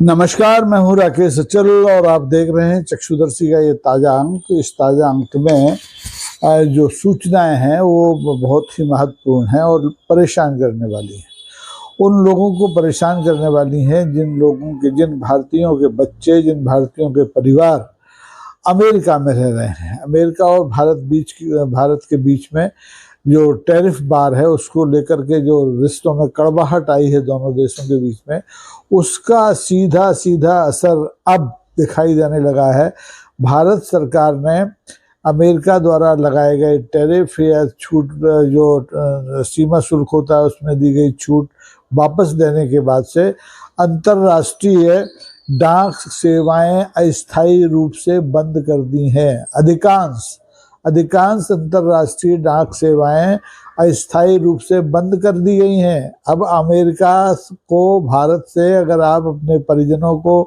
नमस्कार, मैं हूं राकेश अचल और आप देख रहे हैं चक्षुदर्शी का ये ताज़ा अंक। इस ताज़ा अंक में जो सूचनाएं हैं वो बहुत ही महत्वपूर्ण हैं और परेशान करने वाली हैं। उन लोगों को परेशान करने वाली हैं जिन भारतीयों के बच्चे, जिन भारतीयों के परिवार अमेरिका में रह रहे हैं। अमेरिका और भारत के बीच में जो टैरिफ बार है उसको लेकर के जो रिश्तों में कड़वाहट आई है दोनों देशों के बीच में, उसका सीधा सीधा असर अब दिखाई देने लगा है। भारत सरकार ने अमेरिका द्वारा लगाए गए टैरिफ या छूट, जो सीमा शुल्क होता है उसमें दी गई छूट वापस देने के बाद से अंतर्राष्ट्रीय डाक सेवाएं अस्थायी रूप से बंद कर दी हैं। अधिकांश अंतर्राष्ट्रीय डाक सेवाएं अस्थायी रूप से बंद कर दी गई हैं। अब अमेरिका को भारत से अगर आप अपने परिजनों को,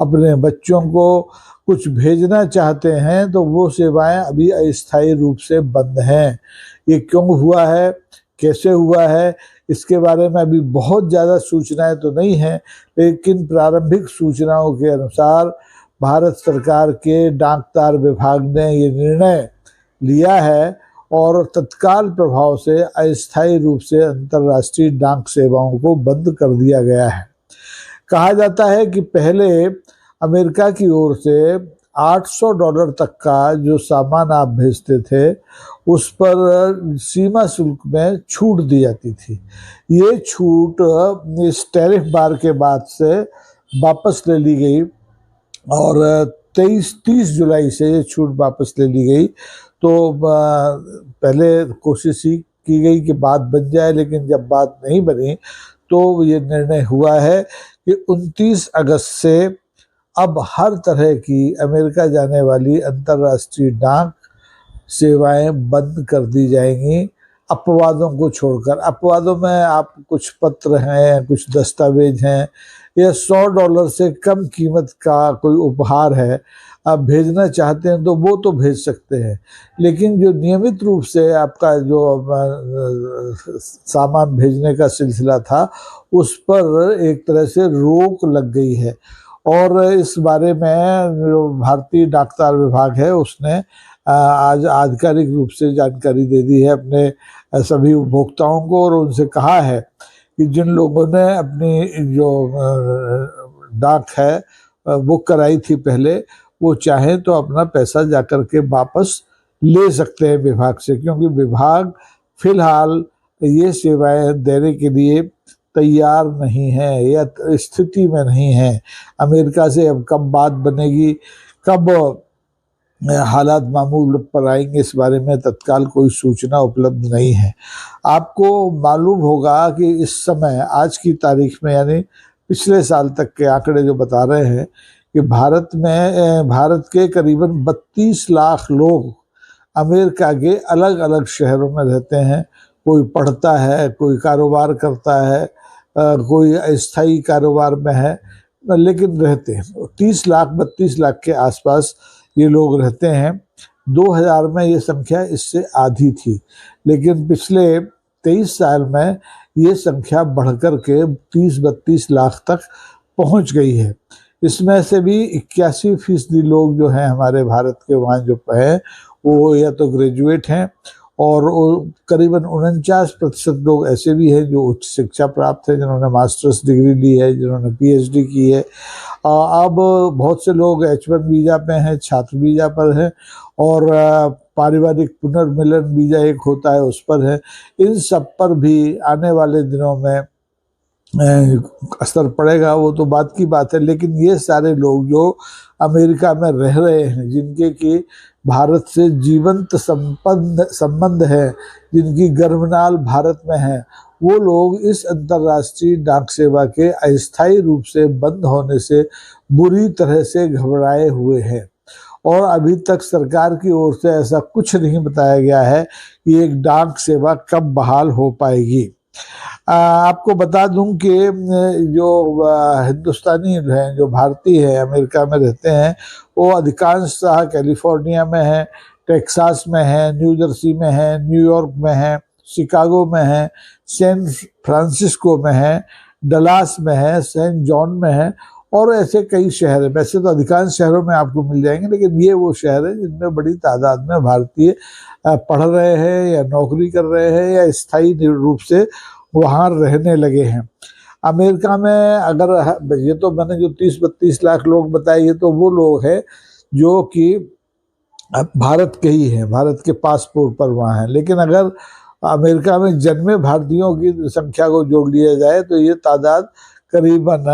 अपने बच्चों को कुछ भेजना चाहते हैं तो वो सेवाएं अभी अस्थायी रूप से बंद हैं। ये क्यों हुआ है, कैसे हुआ है, इसके बारे में अभी बहुत ज़्यादा सूचनाएं तो नहीं हैं, लेकिन प्रारंभिक सूचनाओं के अनुसार भारत सरकार के डाकतार विभाग ने ये निर्णय लिया है और तत्काल प्रभाव से अस्थायी रूप से अंतर्राष्ट्रीय डाक सेवाओं को बंद कर दिया गया है। कहा जाता है कि पहले अमेरिका की ओर से $800 तक का जो सामान आप भेजते थे उस पर सीमा शुल्क में छूट दी जाती थी। ये छूट इस टैरिफ बार के बाद से वापस ले ली गई और 30 जुलाई से ये छूट वापस ले ली गई। तो पहले कोशिश ही की गई कि बात बन जाए, लेकिन जब बात नहीं बनी तो ये निर्णय हुआ है कि 29 अगस्त से अब हर तरह की अमेरिका जाने वाली अंतर्राष्ट्रीय डाक सेवाएं बंद कर दी जाएंगी, अपवादों को छोड़कर। अपवादों में आप कुछ पत्र हैं, कुछ दस्तावेज हैं या $100 से कम कीमत का कोई उपहार है, आप भेजना चाहते हैं तो वो तो भेज सकते हैं। लेकिन जो नियमित रूप से आपका जो सामान भेजने का सिलसिला था उस पर एक तरह से रोक लग गई है। और इस बारे में जो भारतीय डाकतार विभाग है उसने आज आधिकारिक रूप से जानकारी दे दी है अपने सभी उपभोक्ताओं को और उनसे कहा है कि जिन लोगों ने अपनी जो डाक है बुक कराई थी पहले, वो चाहें तो अपना पैसा जाकर के वापस ले सकते हैं विभाग से, क्योंकि विभाग फिलहाल ये सेवाएं देने के लिए तैयार नहीं है या स्थिति में नहीं है। अमेरिका से अब कब बात बनेगी, कब हालात मामूल पर आएंगे, इस बारे में तत्काल कोई सूचना उपलब्ध नहीं है। आपको मालूम होगा कि इस समय आज की तारीख में, यानी पिछले साल तक के आंकड़े जो बता रहे हैं कि भारत के करीबन 32 लाख लोग अमेरिका के अलग अलग शहरों में रहते हैं। कोई पढ़ता है, कोई कारोबार करता है, कोई अस्थायी कारोबार में है, लेकिन रहते हैं 32 लाख के आसपास ये लोग रहते हैं। 2000 में ये संख्या इससे आधी थी, लेकिन पिछले 23 साल में ये संख्या बढ़कर के 30-32 लाख तक पहुंच गई है। इसमें से भी 81% लोग जो हैं हमारे भारत के वहाँ जो हैं वो या तो ग्रेजुएट हैं और करीबन 49% लोग ऐसे भी हैं जो उच्च शिक्षा प्राप्त है, जिन्होंने मास्टर्स डिग्री ली है, जिन्होंने पीएचडी की है। अब बहुत से लोग H1 वीज़ा पे हैं, छात्र वीज़ा पर हैं, और पारिवारिक पुनर्मिलन वीज़ा एक होता है उस पर है। इन सब पर भी आने वाले दिनों में असर पड़ेगा, वो तो बात की बात है। लेकिन ये सारे लोग जो अमेरिका में रह रहे हैं, जिनके कि भारत से जीवंत संबंध है, जिनकी गर्भनाल भारत में है, वो लोग इस अंतर्राष्ट्रीय डाक सेवा के अस्थायी रूप से बंद होने से बुरी तरह से घबराए हुए हैं। और अभी तक सरकार की ओर से ऐसा कुछ नहीं बताया गया है कि एक डाक सेवा कब बहाल हो पाएगी। आपको बता दूं कि जो हिंदुस्तानी हैं, जो भारतीय हैं, अमेरिका में रहते हैं, वो अधिकांशतः कैलिफोर्निया में है, टेक्सास में है, न्यू जर्सी में है, न्यूयॉर्क में है, शिकागो में है, सैन फ्रांसिस्को में है, डलास में है, सेंट जॉन में है और ऐसे कई शहर हैं। वैसे तो अधिकांश शहरों में आपको मिल जाएंगे, लेकिन ये वो शहर है जिनमें बड़ी तादाद में भारतीय पढ़ रहे हैं या नौकरी कर रहे हैं या स्थायी रूप से वहाँ रहने लगे हैं। अमेरिका में अगर ये तो मैंने जो 30-32 लाख लोग बताए, ये तो वो लोग हैं जो कि भारत के ही हैं, भारत के पासपोर्ट पर वहाँ हैं। लेकिन अगर अमेरिका में जन्मे भारतीयों की संख्या को जोड़ लिया जाए तो ये तादाद करीबन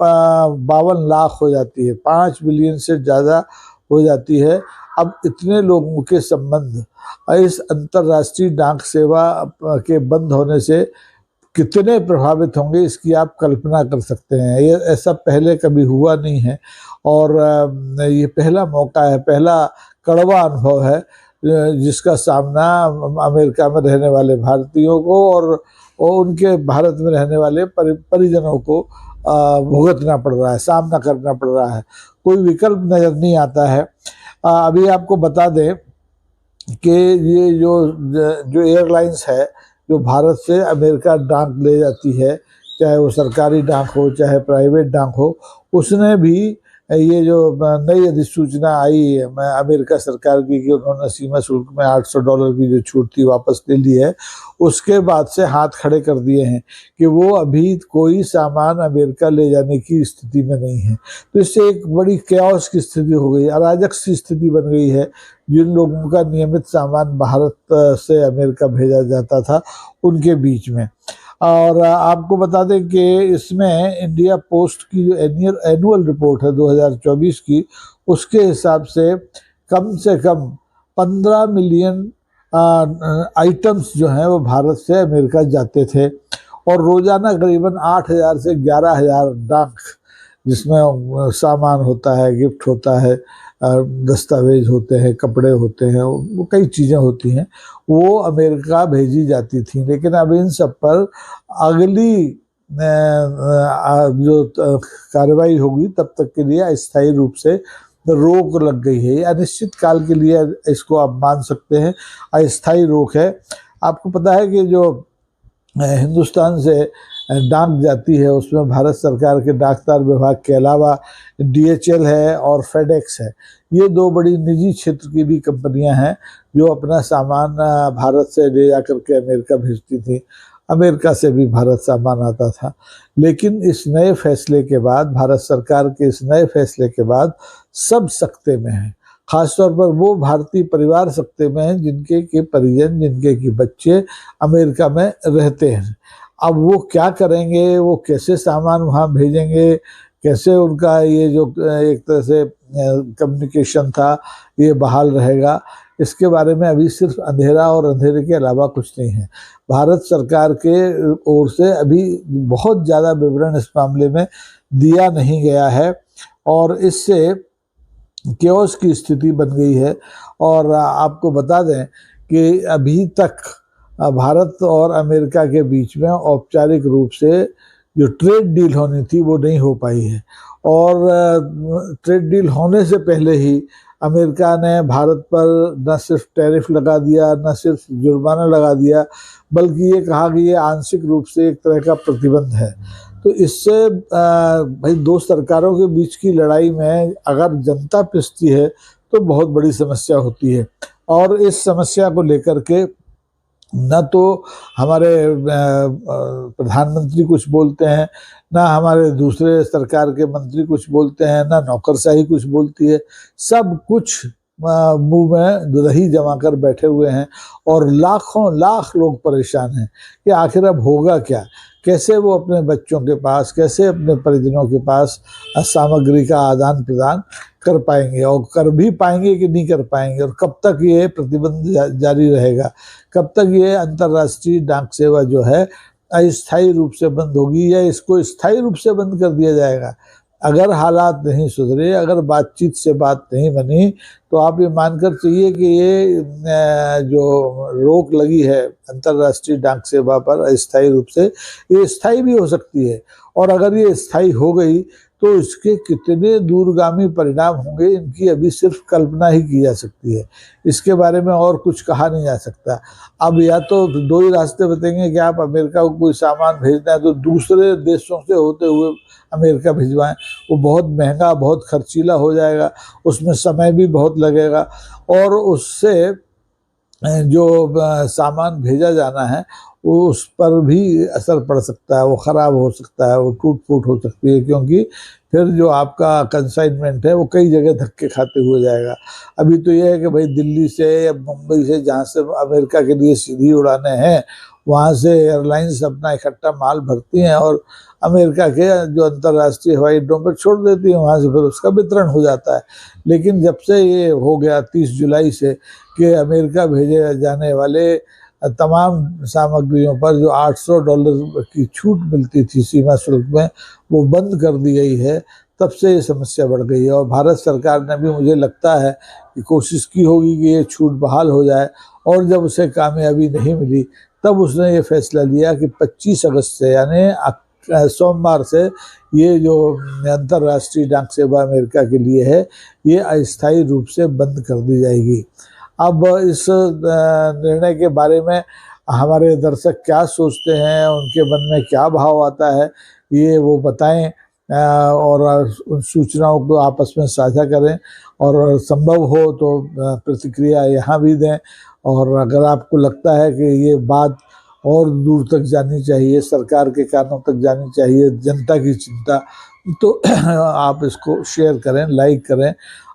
52 लाख हो जाती है, 5 बिलियन से ज़्यादा हो जाती है। अब इतने लोगों के संबंध इस अंतर्राष्ट्रीय डाक सेवा के बंद होने से कितने प्रभावित होंगे, इसकी आप कल्पना कर सकते हैं। ये ऐसा पहले कभी हुआ नहीं है और ये पहला मौका है, पहला कड़वा अनुभव है जिसका सामना अमेरिका में रहने वाले भारतीयों को और उनके भारत में रहने वाले परिजनों को भुगतना पड़ रहा है, सामना करना पड़ रहा है। कोई विकल्प नज़र नहीं आता है। अभी आपको बता दें कि ये जो एयरलाइंस है जो भारत से अमेरिका डाक ले जाती है, चाहे वो सरकारी डाक हो चाहे प्राइवेट डाक हो, उसने भी ये जो नई अधिसूचना आई है अमेरिका सरकार की कि उन्होंने सीमा शुल्क में $800 की जो छूट थी वापस ले ली है, उसके बाद से हाथ खड़े कर दिए हैं कि वो अभी कोई सामान अमेरिका ले जाने की स्थिति में नहीं है। तो इससे एक बड़ी कैओस की स्थिति हो गई, अराजक सी स्थिति बन गई है। जिन लोगों का नियमित सामान भारत से अमेरिका भेजा जाता था उनके बीच में। और आपको बता दें कि इसमें इंडिया पोस्ट की जो एनुअल रिपोर्ट है 2024 की, उसके हिसाब से कम 15 मिलियन आइटम्स जो हैं वो भारत से अमेरिका जाते थे और रोज़ाना करीबन 8,000 से 11,000 डाक, जिसमें सामान होता है, गिफ्ट होता है, दस्तावेज होते हैं, कपड़े होते हैं, वो कई चीज़ें होती हैं, वो अमेरिका भेजी जाती थी। लेकिन अब इन सब पर अगली जो कार्रवाई होगी तब तक के लिए अस्थायी रूप से रोक लग गई है। अनिश्चित काल के लिए इसको आप मान सकते हैं अस्थायी रोक है। आपको पता है कि जो हिंदुस्तान से डाक जाती है उसमें भारत सरकार के डाकतार विभाग के अलावा DHL है और फेडेक्स है। ये दो बड़ी निजी क्षेत्र की भी कंपनियां हैं जो अपना सामान भारत से ले जाकर के अमेरिका भेजती थी। अमेरिका से भी भारत सामान आता था। लेकिन इस नए फैसले के बाद, भारत सरकार के इस नए फैसले के बाद सब सकते में हैं। खासतौर पर वो भारतीय परिवार सकते में हैं जिनके के परिजन, जिनके के बच्चे अमेरिका में रहते हैं। अब वो क्या करेंगे, वो कैसे सामान वहाँ भेजेंगे, कैसे उनका ये जो एक तरह से कम्युनिकेशन था ये बहाल रहेगा, इसके बारे में अभी सिर्फ अंधेरा और अंधेरे के अलावा कुछ नहीं है। भारत सरकार के ओर से अभी बहुत ज़्यादा विवरण इस मामले में दिया नहीं गया है और इससे केओस की स्थिति बन गई है। और आपको बता दें कि अभी तक भारत और अमेरिका के बीच में औपचारिक रूप से जो ट्रेड डील होनी थी वो नहीं हो पाई है और ट्रेड डील होने से पहले ही अमेरिका ने भारत पर न सिर्फ टैरिफ लगा दिया, न सिर्फ जुर्माना लगा दिया, बल्कि ये कहा कि ये आंशिक रूप से एक तरह का प्रतिबंध है। तो इससे भाई दो सरकारों के बीच की लड़ाई में अगर जनता पिसती है तो बहुत बड़ी समस्या होती है। और इस समस्या को लेकर के न तो हमारे प्रधानमंत्री कुछ बोलते हैं, ना हमारे दूसरे सरकार के मंत्री कुछ बोलते हैं, ना नौकरशाही कुछ बोलती है। सब कुछ मुंह में दही जमा कर बैठे हुए हैं और लाखों लाख लोग परेशान हैं कि आखिर अब होगा क्या, कैसे वो अपने बच्चों के पास, कैसे अपने परिजनों के पास सामग्री का आदान प्रदान कर पाएंगे और कर भी पाएंगे कि नहीं कर पाएंगे, और कब तक ये प्रतिबंध जारी रहेगा, कब तक ये अंतर्राष्ट्रीय डाक सेवा जो है अस्थायी रूप से बंद होगी या इसको स्थायी रूप से बंद कर दिया जाएगा। अगर हालात नहीं सुधरे, अगर बातचीत से बात नहीं बनी, तो आप ये मानकर चाहिए कि ये जो रोक लगी है अंतर्राष्ट्रीय डाक सेवा पर अस्थायी रूप से, ये स्थायी भी हो सकती है। और अगर ये स्थायी हो गई तो इसके कितने दूरगामी परिणाम होंगे इनकी अभी सिर्फ कल्पना ही की जा सकती है। इसके बारे में और कुछ कहा नहीं जा सकता। अब या तो दो ही रास्ते बताएंगे कि आप अमेरिका को कोई सामान भेजना है तो दूसरे देशों से होते हुए अमेरिका भिजवाएं, वो बहुत महंगा, बहुत खर्चीला हो जाएगा, उसमें समय भी बहुत लगेगा और उससे जो सामान भेजा जाना है वो उस पर भी असर पड़ सकता है, वो ख़राब हो सकता है, वो टूट फूट हो सकती है, क्योंकि फिर जो आपका कंसाइनमेंट है वो कई जगह धक्के खाते हुए जाएगा। अभी तो ये है कि भाई दिल्ली से या मुंबई से जहाँ से अमेरिका के लिए सीधी उड़ानें हैं वहाँ से एयरलाइंस अपना इकट्ठा माल भरती हैं और अमेरिका के जो अंतर्राष्ट्रीय हवाई अड्डों पर छोड़ देती हैं, वहाँ से फिर उसका वितरण हो जाता है। लेकिन जब से ये हो गया 30 जुलाई से कि अमेरिका भेजे जाने वाले तमाम सामग्रियों पर जो $800 की छूट मिलती थी सीमा शुल्क में, वो बंद कर दी गई है, तब से ये समस्या बढ़ गई है। और भारत सरकार ने भी, मुझे लगता है, कि कोशिश की होगी कि ये छूट बहाल हो जाए, और जब उसे कामयाबी नहीं मिली तब उसने ये फैसला लिया कि 25 अगस्त से यानी सोमवार से ये जो अंतर्राष्ट्रीय डाक सेवा अमेरिका के लिए है ये अस्थायी रूप से बंद कर दी जाएगी। अब इस निर्णय के बारे में हमारे दर्शक क्या सोचते हैं, उनके मन में क्या भाव आता है, ये वो बताएं और उन सूचनाओं को आपस में साझा करें और संभव हो तो प्रतिक्रिया यहाँ भी दें। और अगर आपको लगता है कि ये बात और दूर तक जानी चाहिए, सरकार के कानों तक जानी चाहिए, जनता की चिंता, तो आप इसको शेयर करें, लाइक करें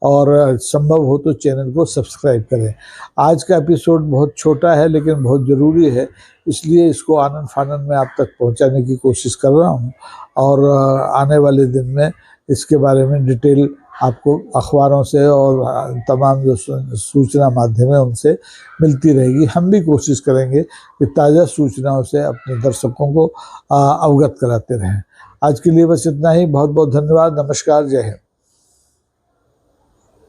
और संभव हो तो चैनल को सब्सक्राइब करें। आज का एपिसोड बहुत छोटा है लेकिन बहुत ज़रूरी है, इसलिए इसको आनन फानन में आप तक पहुंचाने की कोशिश कर रहा हूं और आने वाले दिन में इसके बारे में डिटेल आपको अखबारों से और तमाम जो सूचना माध्यम है उनसे मिलती रहेगी। हम भी कोशिश करेंगे कि ताज़ा सूचनाओं से अपने दर्शकों को अवगत कराते रहें। आज के लिए बस इतना ही। बहुत बहुत धन्यवाद। नमस्कार। जय हिंद।